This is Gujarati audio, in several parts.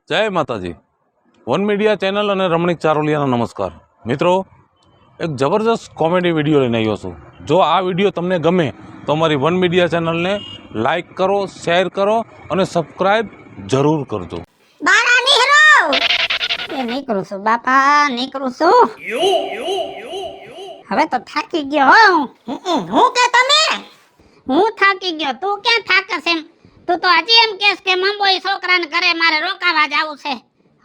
જય માતાજી. વન મીડિયા ચેનલ અને રમણીક ચારોલિયાનો નમસ્કાર. મિત્રો, એક જબરજસ્ત કોમેડી વિડીયો લઈને આવ્યો છું. જો આ વિડીયો તમને ગમે તો અમારી વન મીડિયા ચેનલને લાઈક કરો, શેર કરો અને સબસ્ક્રાઈબ જરૂર કરજો. બારા નીકળો. એ નીકળું છું બાપા, નીકળું છું. હવે તો થાકી ગયો હો હું કે તમે? હું થાકી ગયો, તું ક્યાં થાકસ એમ? તું તો હજી એમ કહેસ કે મંબોઈ છોકરાને ઘરે મારે રોકાવા જાવું છે.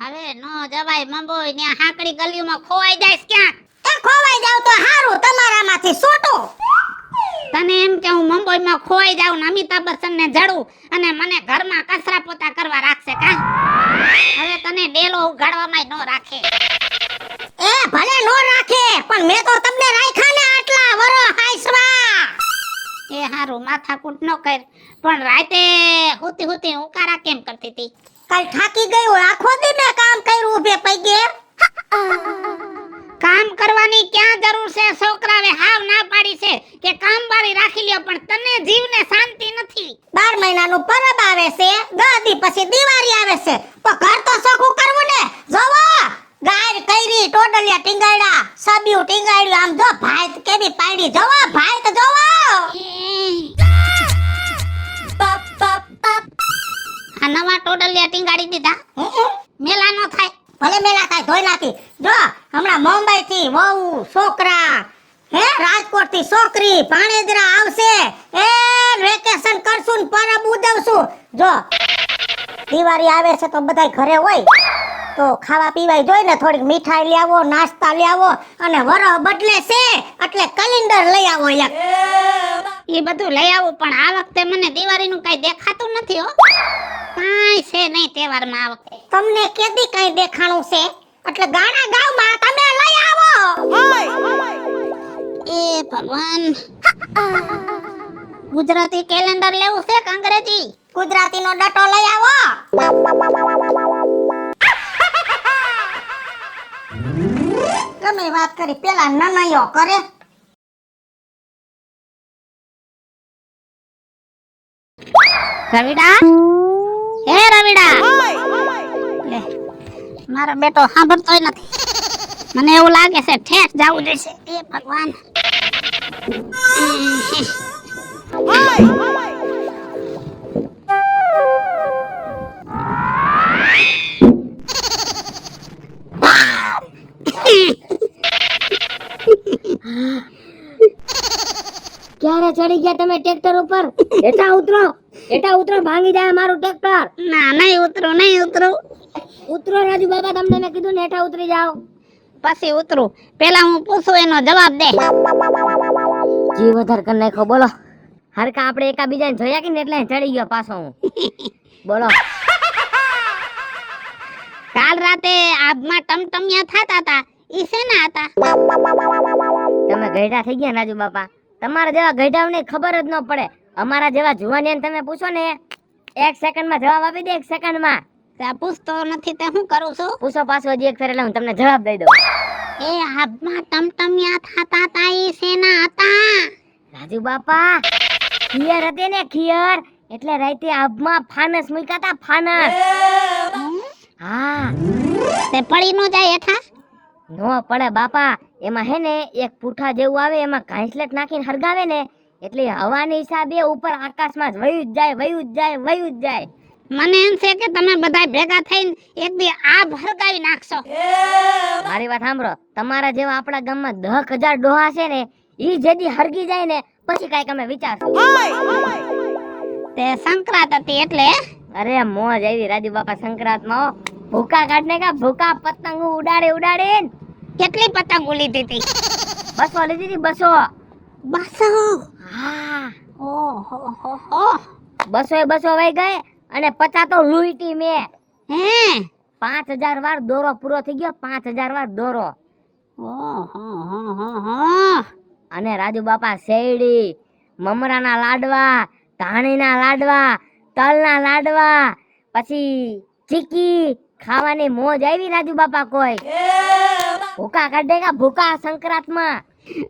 હવે નો જવાય મંબોઈ, ને હાકડી ગલીઓમાં ખોવાઈ જાયસ ક્યાં? તે ખોવાઈ જાવ તો હારું, તમારામાંથી છૂટો. તને એમ કે હું મંબોઈમાં ખોવાઈ જાઉં ને અમિતાભ બચ્ચનને જડું અને મને ઘરમાં કચરા પોતા કરવા રાખશે કા? હવે તને ડેલો ઉગાડવામાં નો રાખે. એ ભલે નો રાખે, પણ મેં તો તમને રાખ્યા ને આટલા વરો હાઈસવા. એ હારું માથાકૂટ નો કર, પણ રાતે હુતી હુતી ઉકારા કેમ કરતી હતી? કાલ થાકી ગઈ હોય, આખો દી મેં કામ કર્યું ઊભે પગે. કામ કરવાની ક્યાં જરૂર છે? છોકરાવે હાવ ના પાડી છે કે કામવાળી રાખી લ્યો, પણ તને જીવને શાંતિ નથી. 12 મહિનાનું પરબ આવે છે, 10 દી પછી દિવાળી આવે છે, તો ઘર તો ચોખ્ખું કરવું ને. જોવો ગાય કઈરી, ટોડલિયા ટીંગાડ્યા, સબિયું ટીંગાડ્યું, આમ જો ભાઈ કેવી પાડી. જોવો ભાઈ તો જોવો. આ નવા ટોડલિયા ટીંગાડી દીધા, મેલા નો થાય. ભલે મેલા થાય, ધોઈ નાખી. જો હમણાં મુંબઈ થી વહુ છોકરા, રાજકોટ થી છોકરી ભાણેજરા આવશે. એ વેકેશન કરશું ને પરબ ઉજવશું. જો દિવાળી આવે છે તો બધાય ઘરે હોય, તો ખાવા પીવાય જોઈ ને, થોડીક મીઠાઈ લઈ આવો, નાસ્તા લઈ આવો, અને વરહ બદલે છે એટલે કેલેન્ડર લઈ આવો એક. એ બધું લઈ આવું, પણ આ વખતે મને દિવાળીનું કઈ દેખાતું નથી હો. કાઈ છે નહીં તહેવારમાં આ વખતે. તમને કેદી કઈ દેખાણું છે? એટલે ગાણા ગાવમાં તમે લઈ આવો. એ ભગવાન, ગુજરાતી કેલેન્ડર લેવું છે કે અંગ્રેજી? ગુજરાતીનો ડટો લઈ આવો. તમે વાત કરી, પેલા નનયો કરે. રવિડા, હે રવિડા, લે મારો બેટો સાંભળતોય નથી. મને એવું લાગે છે ઠેઠ જાવું જોઈશે. એ ભગવાન, ક્યારે ચડી ગયા તમે ટ્રેક્ટર ઉપર? એટા ઉતરો, એટા ઉતરો, ભાંગી જાય મારું ટ્રેક્ટર. ના નહીં ઉતરું, નહીં ઉતરું. ઉતરો રાજુ બાબા, તમને મેં કીધું ને એટા ઉતરી જાઓ. પછી ઉતરું, પેલા હું પૂછું એનો જવાબ દે. જી વધાર કરી નાખો, બોલો. હરકા આપણે એકા બીજાને જોયા કે ને એટલે ચડી ગયો પાછો હું. બોલો. કાલ રાતે આબમાં ટમટમિયા થાતા હતા, ઈ શેના હતા? તમે ગઈઢા થઈ ગયા રાજુ બાપા. તમારા જેવા ગઈઢાઓને ખબર જ ન પડે. અમારા જેવા જુવાનિયાને તમે પૂછો ને, 1 સેકન્ડમાં જવાબ આપી દે. 1 સેકન્ડમાં. તે પૂછતો નથી તે હું કરું છું? પૂછો પાછો હજી એક ફેર, એટલે હું તમને જવાબ દઈ દઉં. એ આબમાં ટમટમિયા થાતા હતા, ઈ શેના હતા? રાજુ બાપા, ખિયર હતી ને, ખિયર. એટલે રાતે આબમાં ફાનસ મૂક્યા હતા, ફાનસ. હા. તે પડી નો જાય હેઠા? નો પડે બાપા. એમાં હે ને એક પૂઠા જેવું આવે, એમાં ઘાંસલેટ નાખીને હરગાવે ને, એટલે હવાની હિસાબે ઉપર આકાશમાં જ વયું જ જાય, વયું જ જાય, વયું જ જાય. મને એમ છે કે તમે બધા ભેગા થઈને એક દી આબ હરગાવી નાખશો. મારી વાત સાંભળો, તમારા જેવા આપણા ગામમાં 10,000 ડોહા છે ને, ઈ જેદી હરગી જાય ને પછી કાંઈક અમે વિચારશું. તે સંક્રાંત હતી એટલે? અરે મોજ આવી રાજુ બાપા સંક્રાંતમાં. ભૂકા કાઢને કા, ભૂકા પતંગ ઉડાડે ઉડાડે. કેટલી પતંગ લીધી હતી? 200 લીધી હતી, 200. 200? હા. ઓહો હો હો. 200 વહી ગઈ, અને 50 તો લૂંટી મેં. હે? 5000 વાર દોરો પૂરો થઈ ગયો, 5000 વાર દોરો. ઓહો હો હો હો. અને રાજુ બાપા શેરડી, મમરાના લાડવા, ધાણીના લાડવા, તલના લાડવા, પછી ચીકી ખાવાની મોજ આવી રાજુ બાપા. કોઈ ભૂકા કાઢેગા, ભૂકા સંક્રાંતમાં.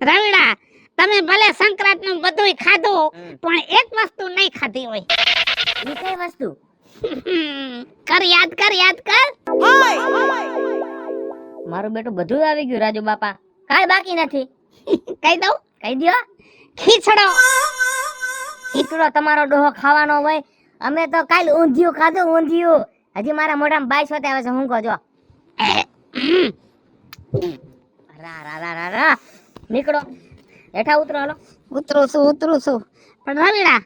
રવિડા, તમે ભલે સંક્રાંત નું બધુંય ખાધું, પણ એક વસ્તુ નહીં ખાધી હોય. ઈ કઈ વસ્તુ? કર યાદ કર મારું બેટું બધું આવી ગયું રાજુ બાપા, કાંઈ બાકી નથી. કહી દઉં કહી દ્યો. ખીચડો. ખીચડો તમારો ડોહો ખાવાનો હોય. અમે તો કાલ ઊંધિયું ખાધું, ઊંધિયું. હજી મારા મોઢામાં બાઈ સોતે આવે છે. હું કહો જો રા રા રા રા રા. નીકળો, હેઠા ઉતરો. હાલો ઉતરું છું પણ રવિડા,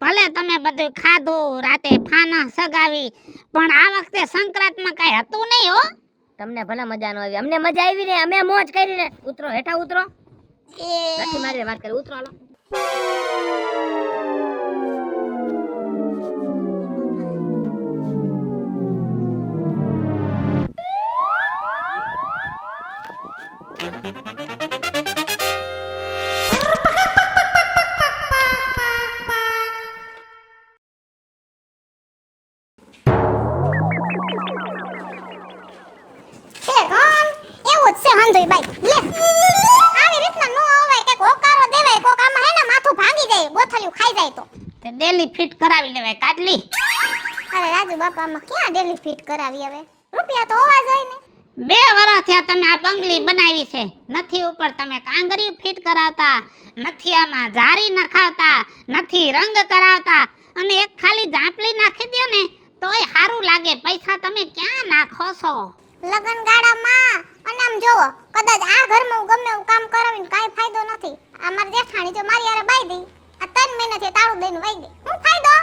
ભલે તમે બધું ખાધું, રાતે ફાના સગાવી, પણ આ વખતે સંક્રાંતમાં કઈ હતું નહીં હો. તમને ભલે મજા ન આવી, અમને મજા આવી ને, અમે મોજ કરી ને. ઉતરો, હેઠા ઉતરો. નથી મારી વાત કરી, ઉતરો. હાલો એવું જ છે હંધુઈબાઈ. લે આવી રીતના નો આવાય કે હોકારો દેવાય, કોક આમાં હે ને માથું ભાંગી જાય, બોથલિયું ખાઈ જાય તો તે ડેલી ફિટ કરાવી લેવાય કાટલી. અરે રાજુ બાપા, આમાં ક્યાં ડેલી ફિટ કરાવી? હવે રૂપિયા તો હોવા જોઈએ ને. 2 વર્ષ થયા તમે આ બંગલી બનાવી છે, નથી ઉપર તમે કાંગરી ફિટ કરાવતા, નથી આમાં જારી નખાવતા, નથી રંગ કરાવતા, અને એક ખાલી ઝાંપલી નાખી દો ને તોય સારું લાગે. પૈસા તમે ક્યાં નાખો છો લગન ગાડામાં? અને આમ જોવો, કદાચ આ ઘરમાં હું ગમે એવું કામ કરાવીને કાંઈ ફાયદો નથી. આ મારી જેઠાણી જો મારી હારે બાઈ દઈ, આ 3 મહિનાથી તાળું દઈને વઈ ગઈ, હું ફાયદો?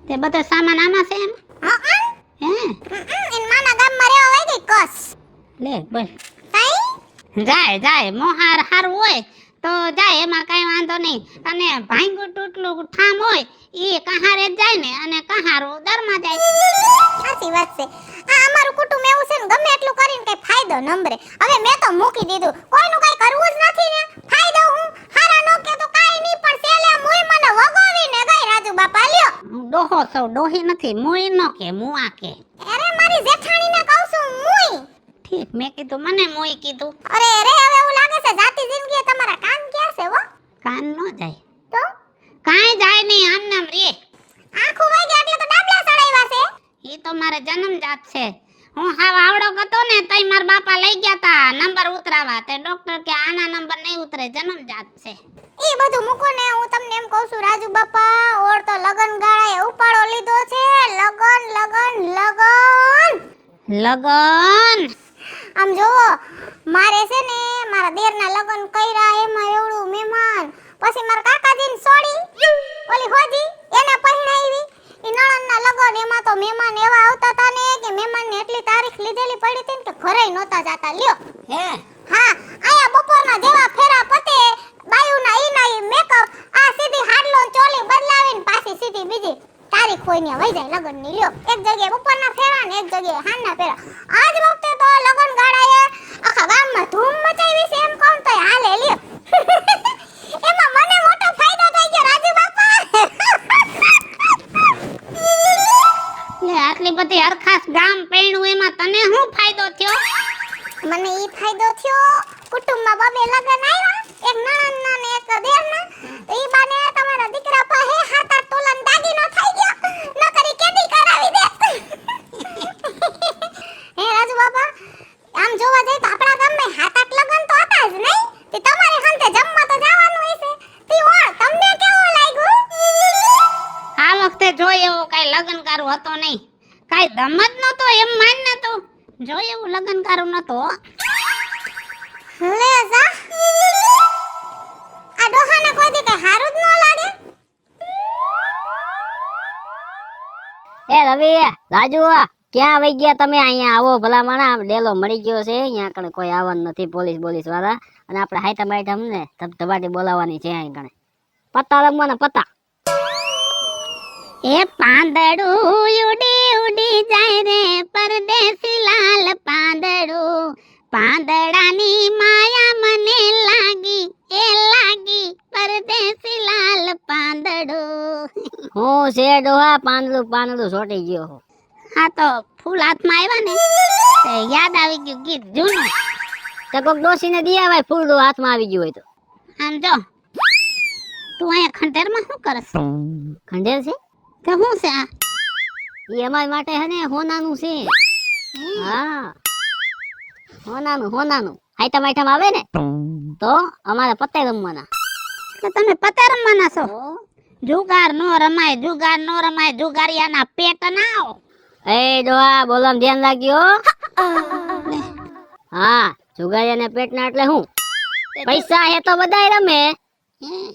તે બધો સામાન આમાં છે એમ? હે એન માના ગામમાં રહેવા વઈ ગઈ કસ. લે બસ કઈ જાય મોહાર હારું હોય તો જાય, એમાં કઈ વાંધો નહીં. અને ભાંગું તૂટલું ઠામ હોય ઈ કહારે જાય ને, અને કહારું દરમાં જાય. સાચી વાત છે. આ અમારું કુટુંબ એવું છે ને, ગમે એટલું કરીને કઈ ફાયદો નંબરે. હવે મેં તો મૂકી દીધું, કોઈનું કઈ કરવું જ નથી ને. ફાયદો હું હારા નો કે તો કાઈ નહીં, પણ સેલે મુઈ મને વગોવીને ગઈ રાજુ બાપા. લ્યો, ડોહો સૌ ડોહી નથી, મુઈ નો કે મુઆ કે. અરે મારી જેઠાણીને કહું છું મુઈ. ઠીક, મેં કીધું મને મુઈ કીધું. અરે હવે એવું લાગે છે જાતી જિંદગી તમારા કાન ક્યાં છે? હો કાન નો જાય તો કાઈ જાય નહીં, આમ નામ રે. આખું વાગ્યા એટલે તો ડાબલા સડાવ્યા છે. ઈ તો મારે જન્મજાત છે. હું હાવ આવડો ગતો ને તઈ માર બાપા લઈ ગયા તા નંબર ઉતરાવા, તે ડોક્ટર કે આના નંબર નહીં ઉતરે, જન્મજાત છે. ઈ બધું મૂકો ને, હું તમને એમ કહું છું રાજુ બાપા, ઓર તો લગન ગાળાએ ઉપાડો લીધો છે. લગન આમ જોવો, મારે છે ને મારા દેરના લગન કર્યા, એમાં એવડું મહેમાન, પછી મારા કાકાજીને સોડી ઓલી હોજી એને પહેણાવી, ઈ નણંદના લગન, એમાં તો મહેમાન એવા આવતા તા ને કે મહેમાનને એટલી તારીખ લીધેલી પડી હતી ને કે ઘરે નહોતા જાતા. લ્યો હે હા, આયા બપોરના જેવા ફેરા પતે, બાયુના ઈના ઈ મેકઅપ, આ સીધી હાડલો ચોલી બદલાવીને પાછી સીધી બીજી તારીખ હોય ને વઈ જાય લગનની. લ્યો, એક જગ્યાએ બપોરના ફેરા ને એક જગ્યાએ હાંજના ફેરા. આજ વખતે તો લગન ગાળાએ આખા ગામમાં ધૂમ મચાવી છે, એમ કહું તોય હાલે. લ્યો એમાં મને મોટો ફાયદો થઈ ગયો રાજુ બાપા. લે આટલી બધી હરખાસ ગામ પૈણું, એમાં તને શું ફાયદો થયો? મને ઈ ફાયદો થયો, કુટુંબમાં બબે લગન આવ્યા, એક નણંદના ને એક દેરના, તો ઈ બાને તમારા દીકરા પાસે 7-8 તોલાનો દાગીનો થઈ ગયો, નકરી કેદી કરાવી દે. હે રાજુ બાપા, આમ જોવા જઈએ તો આપણા ગામમાં 7-8 લગન તો હતા જ નહીં. તે તમારે હંતે જમવા તો જવાનું હશે. તી ઓળ તમને કેવો લાગ્યું? આ વખતે જોઈ એવો કઈ લગનકારો હતો નહીં, કઈ દમત નતો, એમ માન નતો જોઈ એવું લગનકારો નતો. લે જા, આ ડોહાને કોઈ દી કઈ હારું જ ન લાગે. એ રવિ, રાજુ, ક્યાં વઈ ગયા તમે? અહીંયા આવો ભલા માણા, ડેલો મળી ગયો છે. અહીંયા કણે કોઈ આવવાનું નથી, પોલીસ વાળા, અને આપણે હાઈટમ ને ધબાટી બોલાવવાની છે. અહીં કણે પત્તા રમવાના, પત્તા. એ પાંદડું ઉડી ઉડી જાય રે પરદેશી લાલ પાંદડું, પાંદડાની માયા મને લાગી, એ લાગી પરદેશી લાલ પાંદડું. હું છે ડોહા, પાંદડું સોટી ગયો. હા તો ફૂલ હાથમાં આવ્યા ને તે યાદ આવી ગયું ગીત જૂનું. તો કોક ડોસીને દી આવાય, ફૂલ હાથમાં આવી ગયું હોય તો. આમ જો તું અહીંયા ખંડેરમાં શું કરસ? ખંડેર છે કે શું છે આ? ઈ અમાર માટે હે ને હોનાનું છે. હા હોનાનું હાઈટમ આઈટમ આવે ને તો અમારે પત્તે રમવાના. તો તમે પત્તે રમવાના છો? જુગાર નો રમાય જુગારિયાના પેટ નાઓ. એ ડોહા બોલવામાં ધ્યાન રાખજો. હા જુગારિયાને પેટના એટલે હું પૈસા હે તો બધાય રમે.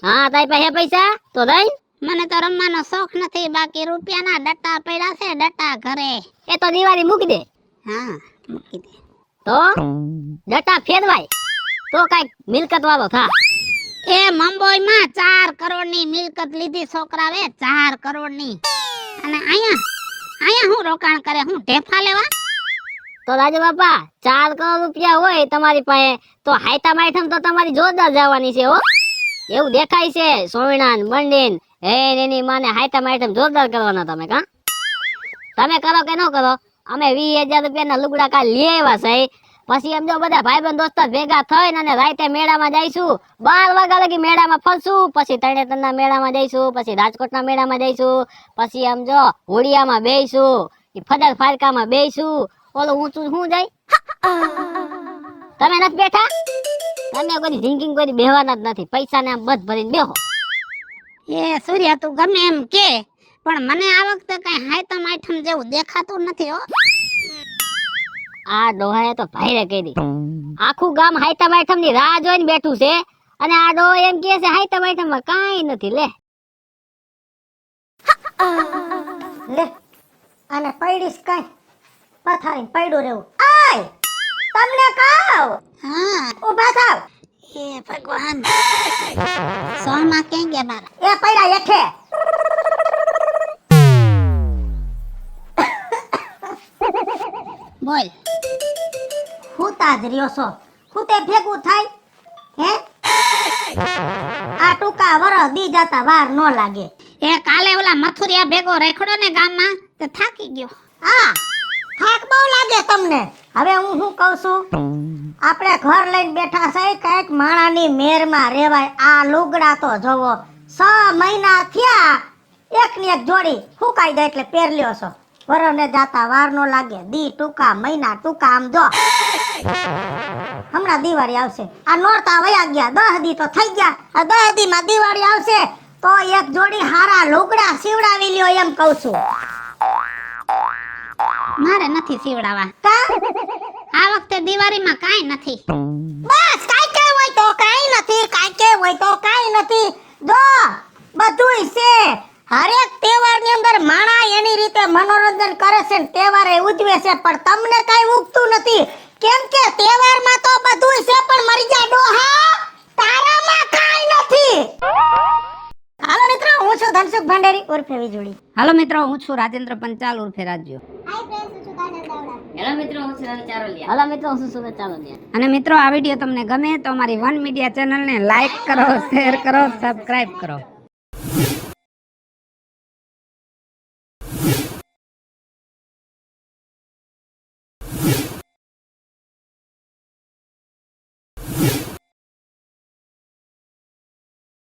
હા તારી પાસે પૈસા તો દઈ. મને તો રમવાનો શોખ નથી, બાકી રૂપિયાના ડટ્ટા પડ્યા છે, ડટ્ટા ઘરે. એ તો દિવાળી મૂકી દે. હા મૂકી દે. તો ડટા ફેરવાય તો કઈક મિલકત વાળો થા. એ મુંબઈ માં 4 કરોડની મિલકત લીધી છોકરાએ, 4 કરોડની. અને અહીંયા હું રોકાણ કરે, હું ઢેફા લેવા? તો રાજુ બાપા 4 કરોડ રૂપિયા હોય તમારી પાસે તો હાઈતા માઈઠમ તો તમારી જોરદાર જવાની છે હો. એવું દેખાય છે સોયણાન મંડીન હે એની માને હાઈતા માઈઠમ જોરદાર કરવાના તમે કા. તમે કરો કે ન કરો, અમે 20,000 રૂપિયાના લુગડા કા લઈ આવ્યા છે. પછી એમ જો બધા ભાઈબંધ દોસ્તો ભેગા થઈને અને રાતે મેળામાં જઈશું, 12 વાગ્યા લગી મેળામાં ફરશું, પછી તરણેતરના મેળામાં જઈશું, પછી રાજકોટના મેળામાં જઈશું, પછી એમ જો હોડિયામાં બેહીશું, ઈ ફદર ફારકામાં બેહીશું. ઓલો ઊંચું શું જાય તમે નથી બેઠા? તમે કોઈ જિંદગી કોઈ બેહવાના જ નથી, પૈસા ને આમ બધ ભરીને બેહો. એ સૂર્યા તું ગમે એમ કે, પણ મને આ વખતે કઈ હાઈતમ આઈટમ જેવું દેખાતું નથી હો. આ ડોહાએ તો ભાઈરે કરી આખું ગામ હાઈતમ આઈટમ ની રાહ જોઈને બેઠું છે, અને આ ડોહો એમ કહે છે હાઈતમ આઈટમ માં કાંઈ નથી. લે અને પૈડીશ કઈ પથારી પડ્યું રહેવું. આય તમને કહું, હા ઊભા થાવ. એ ભગવાન, સોમાં ક્યાં ગયા મારા? એ પૈડા હેઠે. બોલ. હુતા જ રહ્યો છો, હુતે ભેગું થાય હે? આ ટૂંકા વરસ દી જતા વાર ન લાગે. એ કાલે ઓલા મથુરિયા ભેગો રેખડો ને ગામમાં, તો થાકી ગયો. હા થાક બહુ લાગે તમને. હવે હું શું કહું છું, આપણે ઘર લઈને બેઠા છે, કઈક માણાની મેરમાં રેવાય. આ લુગડા તો જોવો, 6 મહિના થયા એકની એક જોડી ફૂકાઈ જાય એટલે પહેર લ્યો છો. વરને જાતા વાર નો લાગે, દી ટૂંકા મહિના ટૂંકા. આમ જો હમણાં દિવાળી આવશે, આ નોરતા વયા ગયા, 10 દી તો થઈ ગયા. આ 10 દી માં દિવાળી આવશે તો એક જોડી હારા લુગડા સીવડાવી લ્યો એમ કહું છું. મારે નથી સીવડાવા. કા આ વખતે દિવાળીમાં કાંઈ નથી. બસ કાઈ કે હોય તો કાઈ નથી, કાઈ કે હોય તો કાઈ નથી. જો બધુંય છે. હરેક તહેવારની અંદર માણા એની રીતે મનોરંજન કરે છે ને તહેવારે ઉજવે છે, પણ તમને કાઈ ઉગતું નથી. કેમ કે તહેવારમાં તો બધુંય છે, પણ મરી જા ડોહા તારામાં કાઈ નથી. હાલો મિત્રો, હું છું ધનસુખ ભંડેરી ઉર્ફે વીજળી. હાલો મિત્રો, હું છું રાજેન્દ્ર પંચાલ ઉર્ફે રાજ્યો. હેલો મિત્રો, હું છું રવિ ચારોલિયા. હાલો મિત્રો, હું છું સુરત ચારોલિયા. અને મિત્રો, આ વિડીયો તમને ગમે તો અમારી વન મીડિયા ચેનલને લાઈક કરો, શેર કરો, સબસ્ક્રાઇબ કરો.